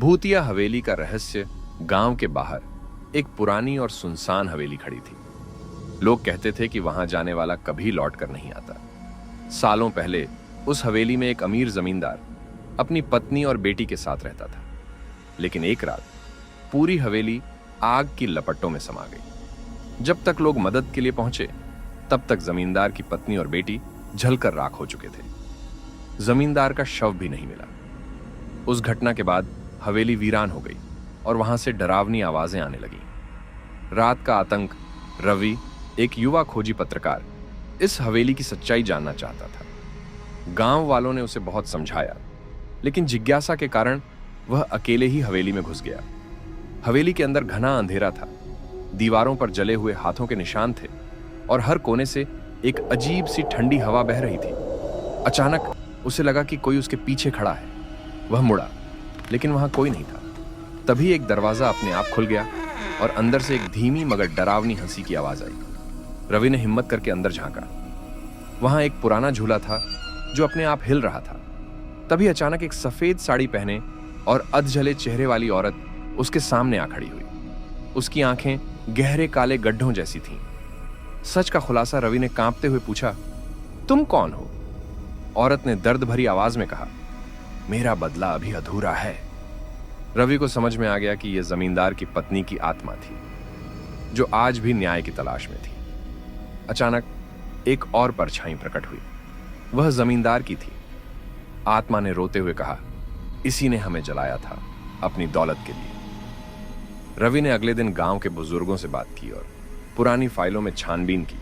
भूतिया हवेली का रहस्य। गांव के बाहर एक पुरानी और सुनसान हवेली खड़ी थी। लोग कहते थे कि वहां जाने वाला कभी लौट कर नहीं आता। सालों पहले उस हवेली में एक अमीर जमींदार अपनी पत्नी और बेटी के साथ रहता था। लेकिन एक रात पूरी हवेली आग की लपटों में समा गई। जब तक लोग मदद के लिए पहुंचे तब तक जमींदार की पत्नी और बेटी जलकर राख हो चुके थे। जमींदार का शव भी नहीं मिला। उस घटना के बाद हवेली वीरान हो गई और वहां से डरावनी आवाजें आने लगीं। रात का आतंक। रवि, एक युवा खोजी पत्रकार, इस हवेली की सच्चाई जानना चाहता था। गांव वालों ने उसे बहुत समझाया, लेकिन जिज्ञासा के कारण वह अकेले ही हवेली में घुस गया। हवेली के अंदर घना अंधेरा था। दीवारों पर जले हुए हाथों के निशान थे और हर कोने से एक अजीब सी ठंडी हवा बह रही थी। अचानक उसे लगा कि कोई उसके पीछे खड़ा है। वह मुड़ा, लेकिन वहां कोई नहीं था। तभी एक दरवाजा अपने आप खुल गया और अंदर से एक धीमी मगर डरावनी हंसी की आवाज आई। रवि ने हिम्मत करके अंदर झांका। वहां एक पुराना झूला था जो अपने आप हिल रहा था। तभी अचानक एक सफेद साड़ी पहने और अधजले चेहरे वाली औरत उसके सामने आ खड़ी हुई। उसकी आंखें गहरे काले गड्ढों जैसी थीं। सच का खुलासा रवि ने कांपते हुए पूछा, तुम कौन हो? औरत ने दर्द भरी आवाज में कहा, मेरा बदला अभी अधूरा है। रवि को समझ में आ गया कि यह जमींदार की पत्नी की आत्मा थी, जो आज भी न्याय की तलाश में थी। अचानक एक और परछाई प्रकट हुई। वह जमींदार की थी। आत्मा ने रोते हुए कहा, इसी ने हमें जलाया था अपनी दौलत के लिए। रवि ने अगले दिन गांव के बुजुर्गों से बात की और पुरानी फाइलों में छानबीन की।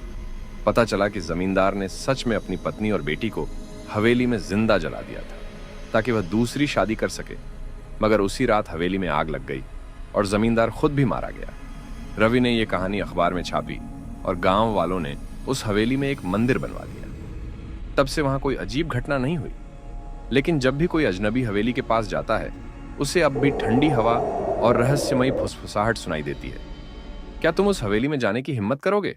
पता चला कि जमींदार ने सच में अपनी पत्नी और बेटी को हवेली में जिंदा जला दिया था ताकि वह दूसरी शादी कर सके। मगर उसी रात हवेली में आग लग गई और जमींदार खुद भी मारा गया। रवि ने यह कहानी अखबार में छापी और गांव वालों ने उस हवेली में एक मंदिर बनवा दिया। तब से वहां कोई अजीब घटना नहीं हुई, लेकिन जब भी कोई अजनबी हवेली के पास जाता है उसे अब भी ठंडी हवा और रहस्यमयी फुसफुसाहट सुनाई देती है। क्या तुम उस हवेली में जाने की हिम्मत करोगे?